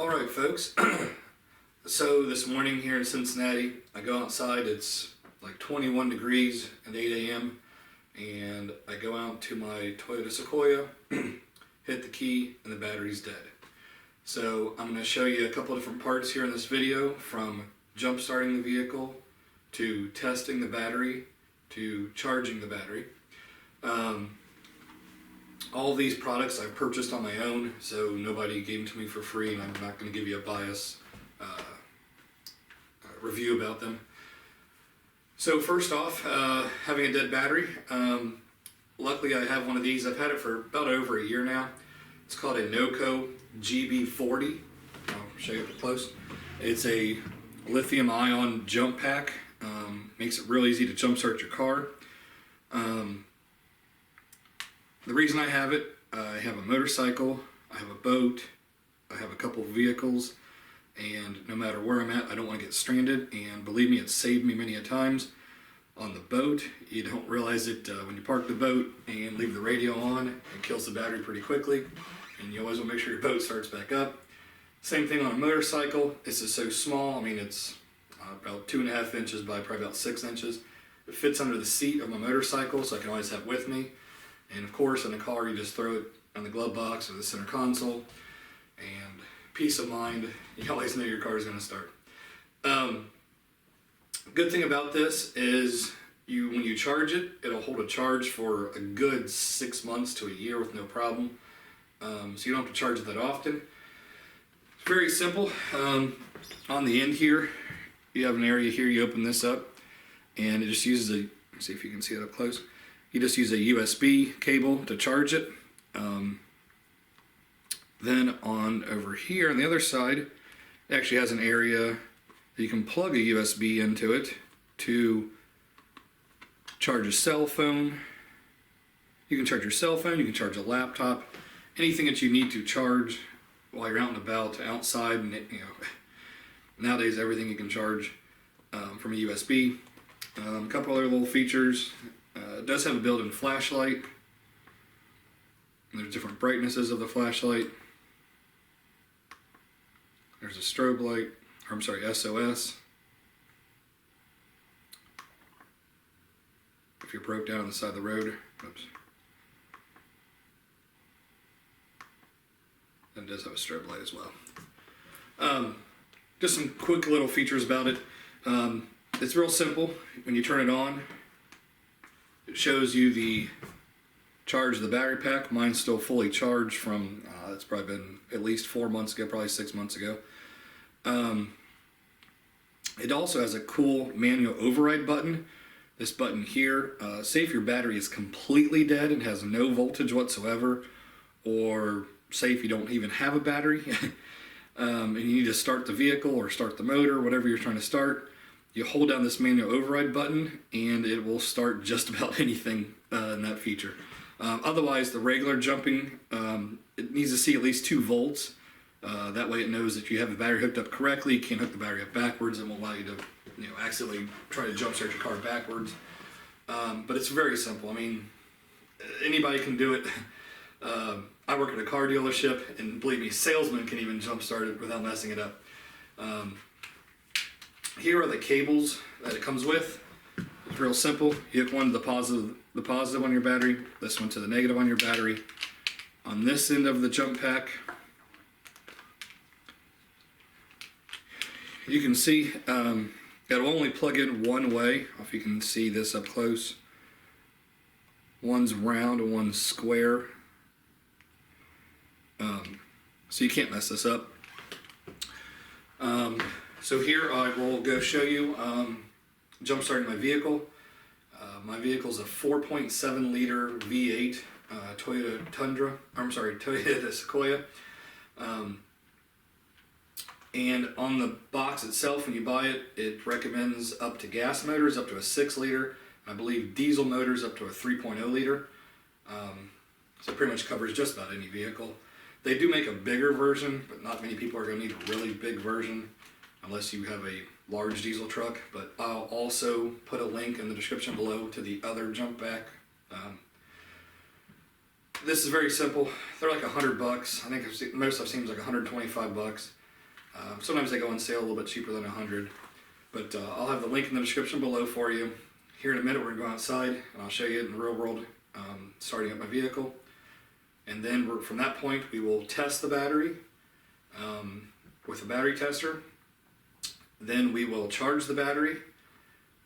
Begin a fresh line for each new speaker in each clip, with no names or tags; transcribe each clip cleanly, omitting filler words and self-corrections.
Alright folks, so this morning here in Cincinnati, I go outside, it's like 21 degrees at 8 a.m. and I go out to my Toyota Sequoia, hit the key, and the battery's dead. So I'm going to show you a couple of different parts here in this video, from jump starting the vehicle, to testing the battery, to charging the battery. All of these products I've purchased on my own, so nobody gave them to me for free, and I'm not going to give you a bias review about them. So first off, having a dead battery. Luckily I have one of these. I've had it for about over a year now. It's called a Noco GB40. I'll show you up close. It's a lithium ion jump pack. Makes it real easy to jump start your car. The reason I have it, I have a motorcycle, I have a boat, I have a couple of vehicles, and no matter where I'm at, I don't want to get stranded, and believe me, it's saved me many a times. On the boat, you don't realize it when you park the boat and leave the radio on, it kills the battery pretty quickly, and you always want to make sure your boat starts back up. Same thing on a motorcycle. This is so small, I mean it's about 2.5 inches by probably about 6 inches. It fits under the seat of my motorcycle, so I can always have it with me. And of course, in a car, you just throw it on the glove box or the center console, and peace of mind, you always know your car is going to start. Good thing about this is when you charge it, it'll hold a charge for a good 6 months to a year with no problem. So you don't have to charge it that often. It's very simple. On the end here, you have an area here, you open this up, and it just uses a, see if you can see it up close. You just use a USB cable to charge it. Then on over here on the other side, it actually has an area that you can plug a USB into it to charge a cell phone. You can charge your cell phone, you can charge a laptop, anything that you need to charge while you're out and about, outside, and nowadays everything you can charge from a USB. A couple other little features. It does have a built-in flashlight. There's different brightnesses of the flashlight. There's a strobe light, or I'm sorry, SOS. If you're broke down on the side of the road. Oops. And it does have a strobe light as well. Just some quick little features about it. It's real simple. When you turn it on, it shows you the charge of the battery pack. Mine's still fully charged from, it's probably been at least 4 months ago, probably 6 months ago. It also has a cool manual override button. This button here, say if your battery is completely dead and has no voltage whatsoever, or say if you don't even have a battery, and you need to start the vehicle or start the motor, whatever you're trying to start, you hold down this manual override button and it will start just about anything in that feature. Otherwise, the regular jumping, it needs to see at least 2 volts. That way it knows that you have the battery hooked up correctly. You can't hook the battery up backwards. It won't allow you to accidentally try to jump start your car backwards. But it's very simple. I mean, anybody can do it. I work at a car dealership, and believe me, salesmen can even jump start it without messing it up. Here are the cables that it comes with. It's real simple. You hook one to the positive on your battery, this one to the negative on your battery. On this end of the jump pack, you can see it'll only plug in one way. If you can see this up close, one's round and one's square. So you can't mess this up. So here I will go show you jump starting my vehicle. My vehicle is a 4.7 liter V8 Toyota Sequoia. And on the box itself, when you buy it, it recommends up to gas motors up to a 6 liter. I believe diesel motors up to a 3.0 liter. So it pretty much covers just about any vehicle. They do make a bigger version, but not many people are going to need a really big version unless you have a large diesel truck. But I'll also put a link in the description below to the other jump pack. This is very simple. They're like $100. I think most I've seen is like $125. Sometimes they go on sale a little bit cheaper than $100, but I'll have the link in the description below for you. Here in a minute, we're going to go outside, and I'll show you it in the real world, starting up my vehicle. And then from that point, we will test the battery with a battery tester. Then we will charge the battery.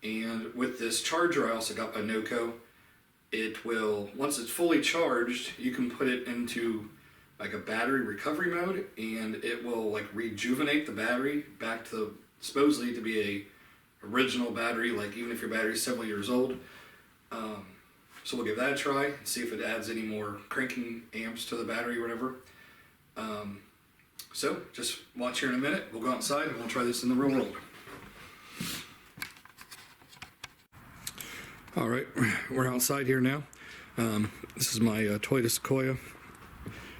And with this charger I also got by Noco, it will, once it's fully charged, you can put it into like a battery recovery mode, and it will like rejuvenate the battery back to supposedly to be a original battery, like even if your battery is several years old. So we'll give that a try and see if it adds any more cranking amps to the battery or whatever. So just watch here in a minute. We'll go outside and we'll try this in the real world. All right, we're outside here now. This is my Toyota Sequoia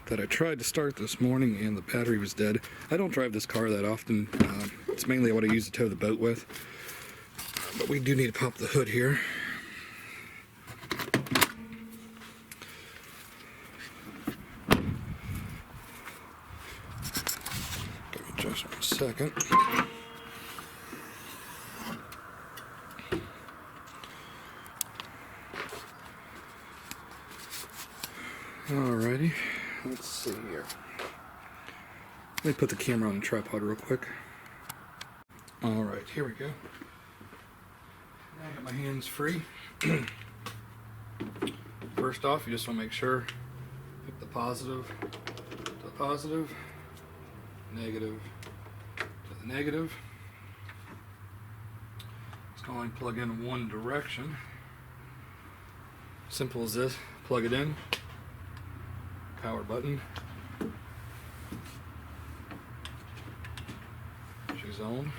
that I tried to start this morning, and the battery was dead. I don't drive this car that often. It's mainly what I use to tow the boat with. But we do need to pop the hood here. Give me just 1 second. Alrighty, let's see here. Let me put the camera on the tripod real quick. Alright, here we go. I got my hands free. First off, you just want to make sure, pick the positive to the positive, negative to the negative. It's going to only plug in one direction. Simple as this. Plug it in. Power button. She's on.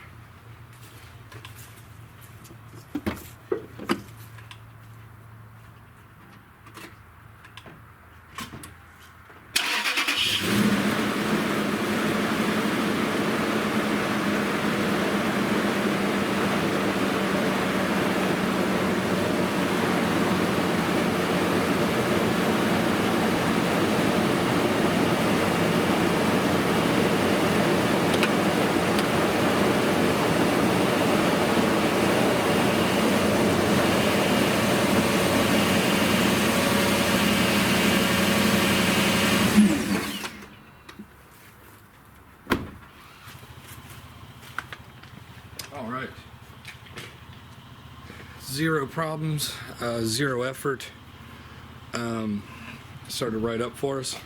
All right. Zero problems, zero effort. Started right up for us.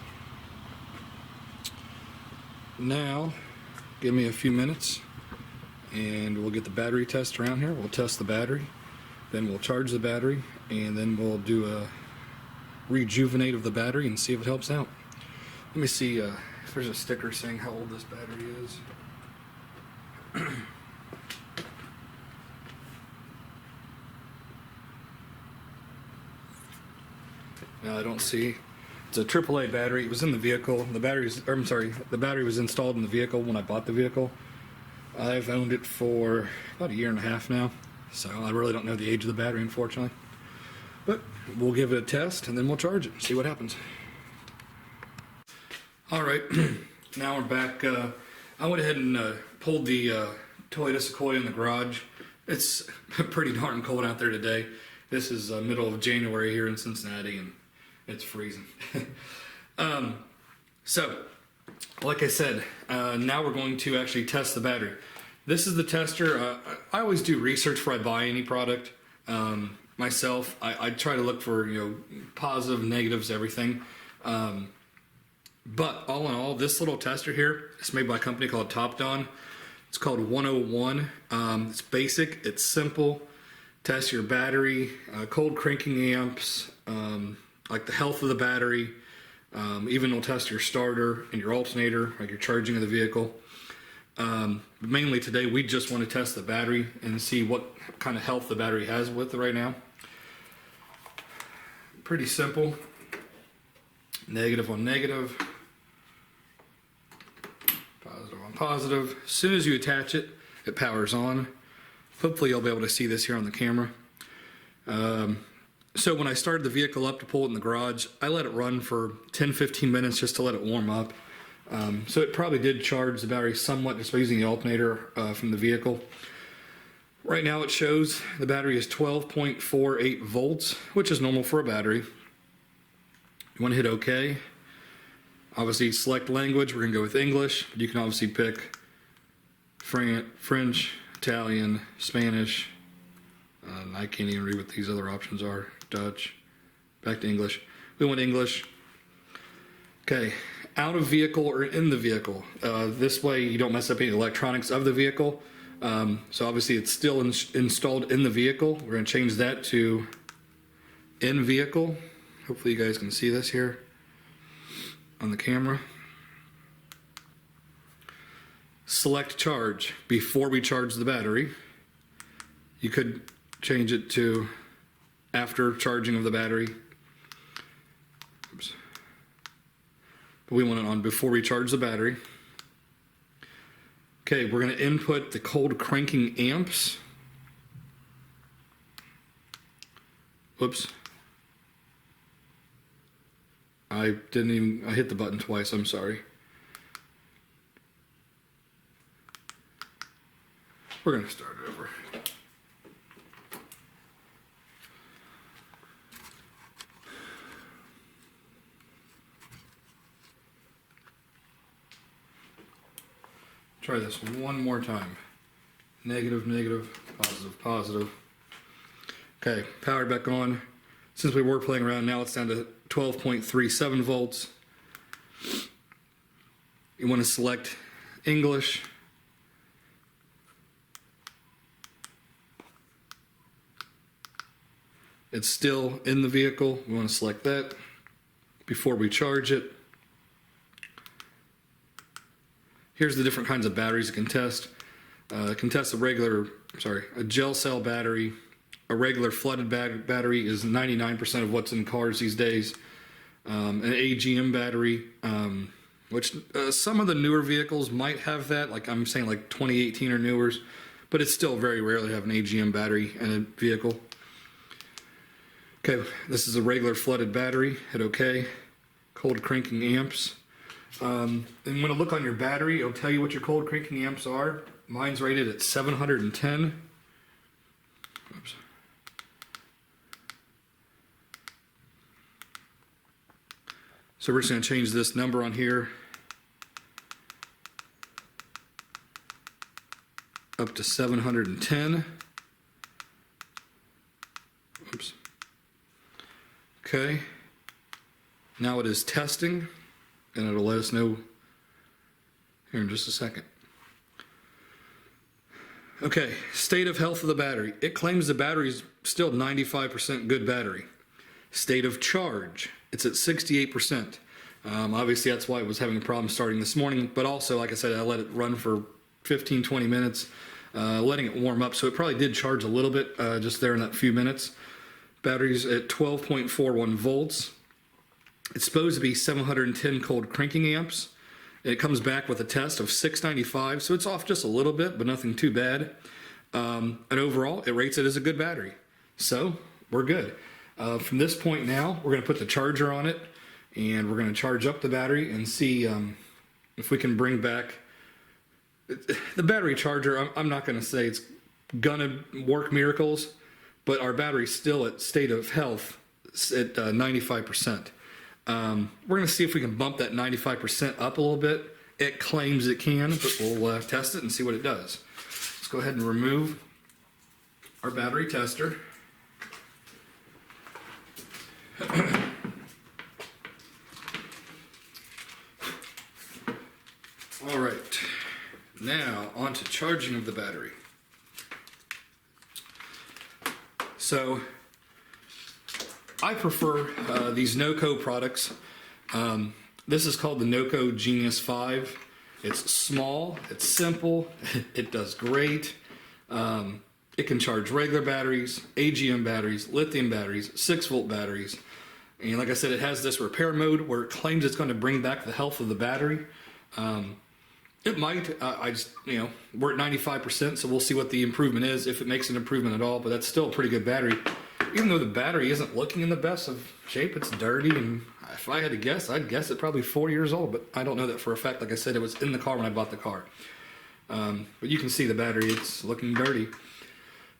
Now, give me a few minutes and we'll get the battery test around here. We'll test the battery, then we'll charge the battery, and then we'll do a rejuvenate of the battery and see if it helps out. Let me see if there's a sticker saying how old this battery is. No, I don't see. It's a AAA battery. It was in the vehicle. The battery was installed in the vehicle when I bought the vehicle. I've owned it for about 1.5 years now, so I really don't know the age of the battery, unfortunately. But we'll give it a test and then we'll charge it and see what happens. All right, now we're back. I went ahead and pulled the Toyota Sequoia in the garage. It's pretty darn cold out there today. This is middle of January here in Cincinnati, and it's freezing. So, like I said, now we're going to actually test the battery. This is the tester. I always do research before I buy any product. Myself, I try to look for positive, negatives, everything. But all in all, this little tester here is made by a company called Top Don. It's called 101. It's basic. It's simple. Test your battery, cold cranking amps, like the health of the battery. Even will test your starter and your alternator, like your charging of the vehicle. Mainly today, we just want to test the battery and see what kind of health the battery has with it right now. Pretty simple. Negative on negative. Positive on positive. As soon as you attach it, it powers on. Hopefully you'll be able to see this here on the camera. So when I started the vehicle up to pull it in the garage, I let it run for 10-15 minutes just to let it warm up. So it probably did charge the battery somewhat just by using the alternator from the vehicle. Right now it shows the battery is 12.48 volts, which is normal for a battery. You want to hit OK. Obviously select language, we're going to go with English. You can obviously pick French, Italian, Spanish. I can't even read what these other options are. Dutch. Back to English. We want English. Okay, out of vehicle or in the vehicle. This way you don't mess up any electronics of the vehicle. So obviously it's still installed in the vehicle. We're going to change that to in vehicle. Hopefully you guys can see this here on the camera. Select charge before we charge the battery. You could change it to after charging of the battery. Oops. But we want it on before we charge the battery. Okay, we're going to input the cold cranking amps. Whoops. I hit the button twice, I'm sorry. We're going to start over. Try this one more time. Negative, negative, positive, positive. Okay, powered back on. Since we were playing around, now it's down to 12.37 volts. You want to select English. It's still in the vehicle. We want to select that before we charge it. Here's the different kinds of batteries it can test. It can test a gel cell battery. A regular flooded battery is 99% of what's in cars these days. An AGM battery, which some of the newer vehicles might have that, like I'm saying like 2018 or newer, but it's still very rare to have an AGM battery in a vehicle. Okay, this is a regular flooded battery. Hit OK. Cold cranking amps. And when you look on your battery, it'll tell you what your cold cranking amps are. Mine's rated at 710. Oops. So we're just going to change this number on here up to 710. Oops. Okay. Now it is testing, and it'll let us know here in just a second. Okay, state of health of the battery. It claims the battery is still 95% good battery. State of charge. It's at 68%. Obviously, that's why it was having a problem starting this morning. But also, like I said, I let it run for 15-20 minutes, letting it warm up. So it probably did charge a little bit just there in that few minutes. Battery's at 12.41 volts. It's supposed to be 710 cold cranking amps. It comes back with a test of 695, so it's off just a little bit, but nothing too bad. And overall, it rates it as a good battery. So, we're good. From this point now, we're going to put the charger on it, and we're going to charge up the battery and see if we can bring back the battery charger. I'm not going to say it's going to work miracles, but our battery's still at state of health at 95%. We're going to see if we can bump that 95% up a little bit. It claims it can, but we'll test it and see what it does. Let's go ahead and remove our battery tester. All right, now on to charging of the battery. So I prefer these Noco products. This is called the Noco Genius 5. It's small, it's simple, it does great. It can charge regular batteries, AGM batteries, lithium batteries, 6-volt batteries. And like I said, it has this repair mode where it claims it's going to bring back the health of the battery. It might, we're at 95%, so we'll see what the improvement is, if it makes an improvement at all, but that's still a pretty good battery. even though the battery isn't looking in the best of shape, it's dirty, and if I had to guess, I'd guess it's probably 4 years old, but I don't know that for a fact. Like I said, it was in the car when I bought the car. But you can see the battery, it's looking dirty.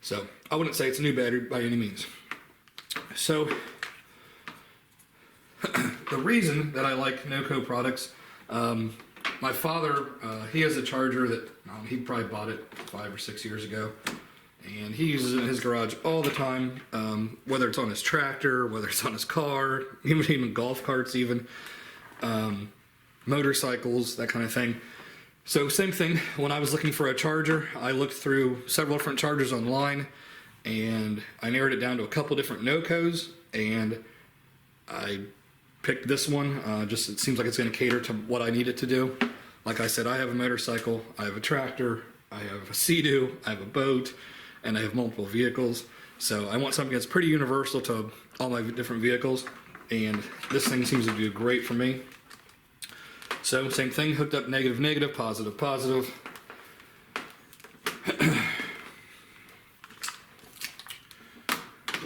So I wouldn't say it's a new battery by any means. So the reason that I like Noco products, my father, he has a charger that he probably bought it 5 or 6 years ago, and he uses it in his garage all the time, whether it's on his tractor, whether it's on his car, even golf carts, even motorcycles, that kind of thing. So same thing, when I was looking for a charger, I looked through several different chargers online, and I narrowed it down to a couple different Nocos, and I picked this one. Just it seems like it's going to cater to what I need it to do. Like I said, I have a motorcycle, I have a tractor, I have a Sea-Doo, I have a boat, and I have multiple vehicles. So I want something that's pretty universal to all my different vehicles, and this thing seems to do great for me. So same thing, hooked up negative, negative, positive, positive.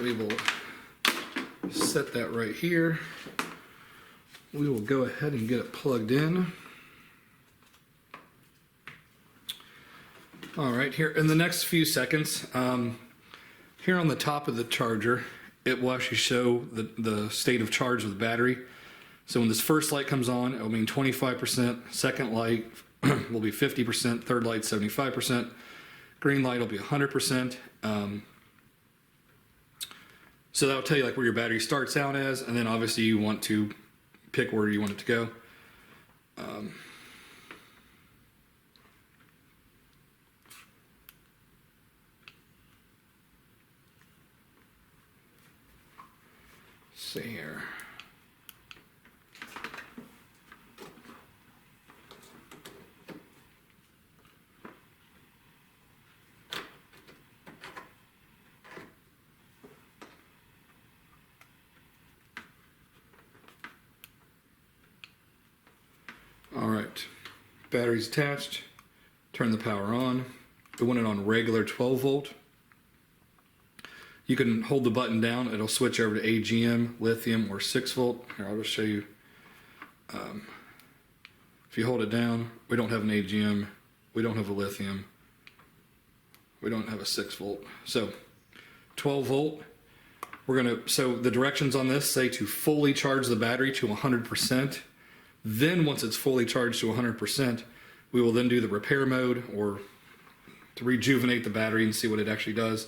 We will set that right here. We will go ahead and get it plugged in. All right, here in the next few seconds, here on the top of the charger, it will actually show the state of charge of the battery. So when this first light comes on, it will mean 25%, second light will be 50%, third light 75%, green light will be 100%. So that'll tell you like where your battery starts out as, and then obviously you want to pick where you want it to go. See here. All right, battery's attached. Turn the power on. We want it on regular 12 volt. You can hold the button down, it'll switch over to AGM, lithium, or 6 volt. Here, I'll just show you. If you hold it down, we don't have an AGM, we don't have a lithium, we don't have a 6 volt. So 12 volt, so the directions on this say to fully charge the battery to 100%. Then once it's fully charged to 100%, we will then do the repair mode, or to rejuvenate the battery and see what it actually does.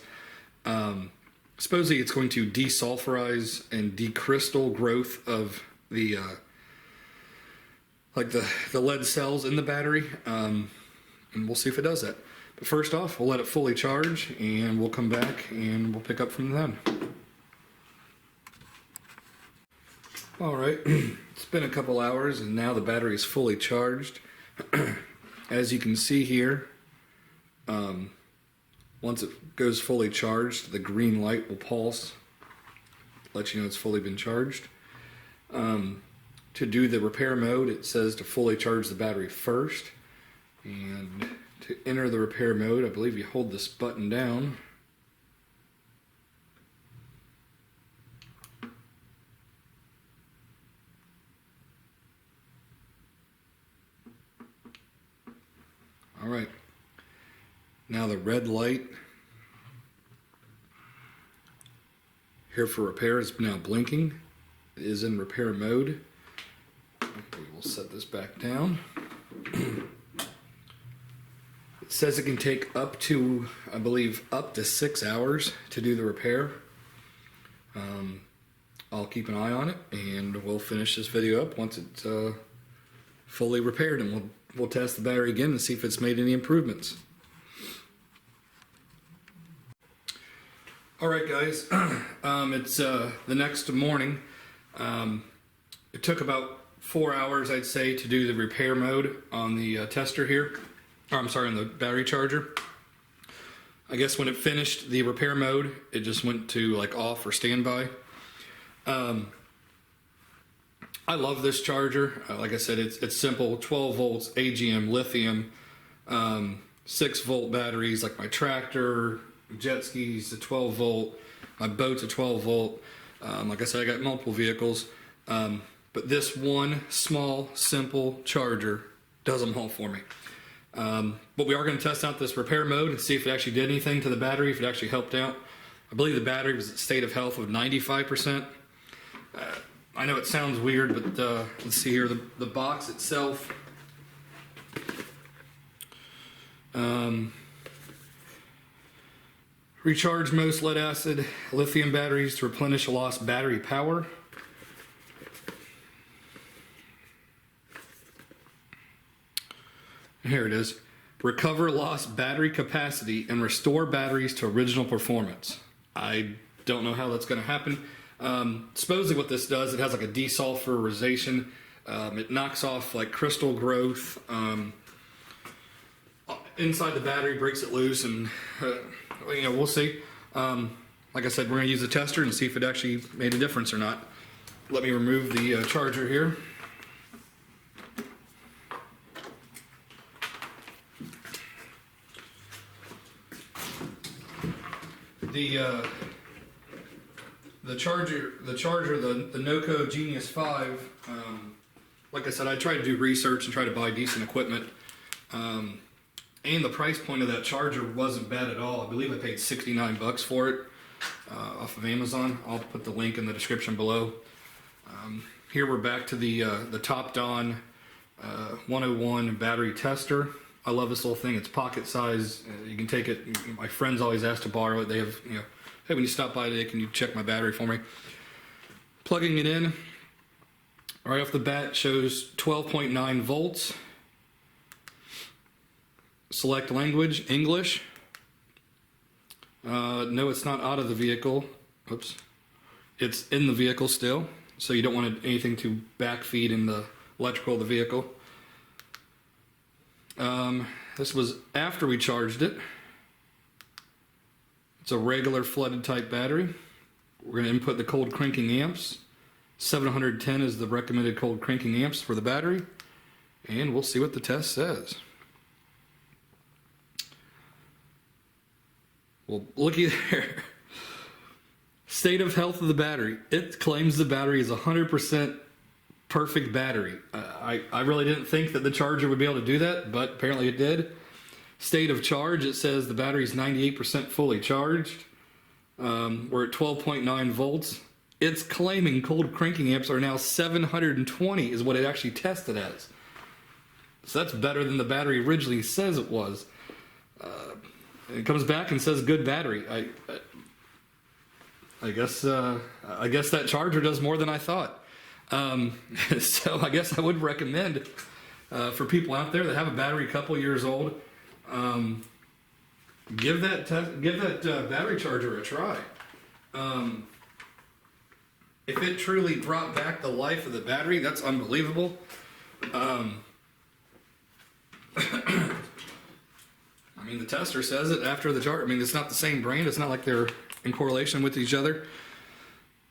Supposedly it's going to desulfurize and decrystal growth of the the lead cells in the battery, and we'll see if it does that. But first off, we'll let it fully charge, and we'll come back and we'll pick up from then. All right, it's been a couple hours, and now the battery is fully charged. As you can see here, once it goes fully charged, the green light will pulse, let you know it's fully been charged. To do the repair mode, it says to fully charge the battery first. And to enter the repair mode, I believe you hold this button down. All right. Now the red light here for repair is now blinking. It is in repair mode. We will set this back down. It says it can take up to, I believe, up to 6 hours to do the repair. I'll keep an eye on it, and we'll finish this video up once it's fully repaired, and we'll test the battery again and see if it's made any improvements. Alright guys, it's the next morning. It took about 4 hours, I'd say, to do the repair mode on the tester here. Or, I'm sorry, on the battery charger. I guess when it finished the repair mode, it just went to like off or standby. I love this charger. Like I said, it's simple, 12 volts, AGM, lithium, 6 volt batteries like my tractor, jet skis, a 12 volt. My boat's a 12 volt. Like I said, I got multiple vehicles. But this one small, simple charger does them all for me. But we are going to test out this repair mode and see if it actually did anything to the battery, if it actually helped out. I believe the battery was at state of health of 95%. I know it sounds weird, but let's see here. The box itself. Recharge most lead acid lithium batteries to replenish lost battery power. Here it is. Recover lost battery capacity and restore batteries to original performance. I don't know how that's going to happen. Supposedly what this does, it has like a desulfurization. It knocks off like crystal growth inside the battery, breaks it loose, and we'll see. Like I said, we're going to use the tester and see if it actually made a difference or not. Let me remove the charger here. The charger, the Noco Genius 5. Like I said, I tried to do research and try to buy decent equipment. And the price point of that charger wasn't bad at all. I believe I paid $69 for it off of Amazon. I'll put the link in the description below. Here we're back to the Top Don 101 battery tester. I love this little thing. It's pocket size. You can take it. My friends always ask to borrow it. They have, hey, when you stop by today, can you check my battery for me? Plugging it in, right off the bat, shows 12.9 volts. Select language, English. No, it's not out of the vehicle. Oops. It's in the vehicle still, so you don't want anything to backfeed in the electrical of the vehicle. This was after we charged it. It's a regular flooded type battery. We're going to input the cold cranking amps. 710 is the recommended cold cranking amps for the battery. And we'll see what the test says. Well, looky there. State of health of the battery. It claims the battery is 100% perfect battery. I really didn't think that the charger would be able to do that, but apparently it did. State of charge, it says the battery is 98% fully charged. We're at 12.9 volts. It's claiming cold cranking amps are now 720 is what it actually tested as. So that's better than the battery originally says it was. It comes back and says good battery. I guess that charger does more than I thought. So I guess I would recommend for people out there that have a battery a couple years old, give that battery charger a try. If it truly brought back the life of the battery, that's unbelievable. I mean, the tester says it after the charge. I mean, it's not the same brand. It's not like they're in correlation with each other.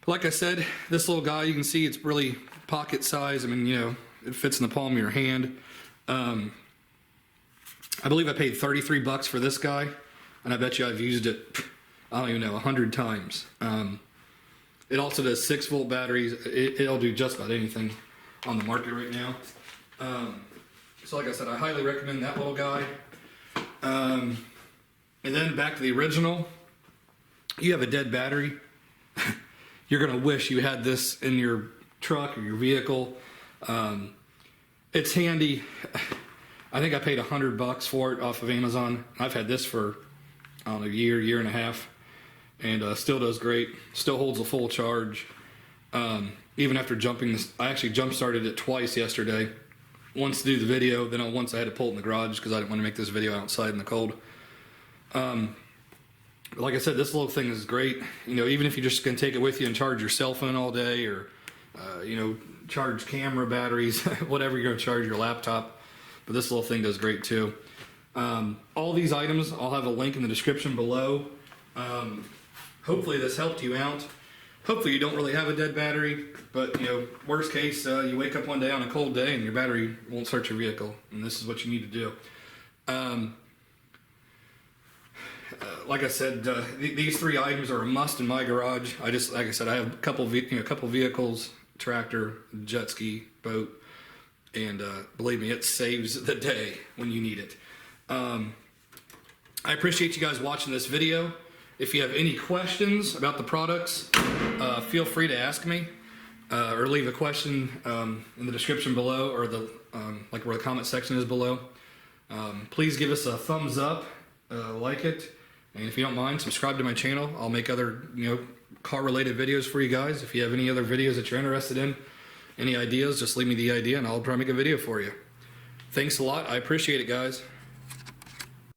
But like I said, this little guy, you can see it's really pocket size. I mean, it fits in the palm of your hand. I believe I paid $33 for this guy, and I bet you I've used it, I don't even know, 100 times. It also does 6-volt batteries. It'll do just about anything on the market right now. So like I said, I highly recommend that little guy. And then back to the original. You have a dead battery. You're going to wish you had this in your truck or your vehicle. It's handy. I think I paid $100 for it off of Amazon. I've had this for, I don't know, a year and a half, and still does great. Still holds a full charge. Even after jumping this, I actually jump started it twice yesterday. Once to do the video, then once I had to pull it in the garage because I didn't want to make this video outside in the cold. Like I said, this little thing is great. Even if you're just going to take it with you and charge your cell phone all day, or charge camera batteries, whatever you're going to charge your laptop. But this little thing does great too. All these items, I'll have a link in the description below. Hopefully this helped you out. Hopefully you don't really have a dead battery, but worst case, you wake up one day on a cold day and your battery won't start your vehicle, and this is what you need to do. like I said, these 3 items are a must in my garage. Like I said, I have a couple vehicles, tractor, jet ski, boat, and believe me, it saves the day when you need it. I appreciate you guys watching this video. If you have any questions about the products, feel free to ask me, or leave a question in the description below, or the like where the comment section is below. Please give us a thumbs up, like it, and if you don't mind, subscribe to my channel. I'll make other car-related videos for you guys. If you have any other videos that you're interested in, any ideas, just leave me the idea, and I'll try to make a video for you. Thanks a lot. I appreciate it, guys.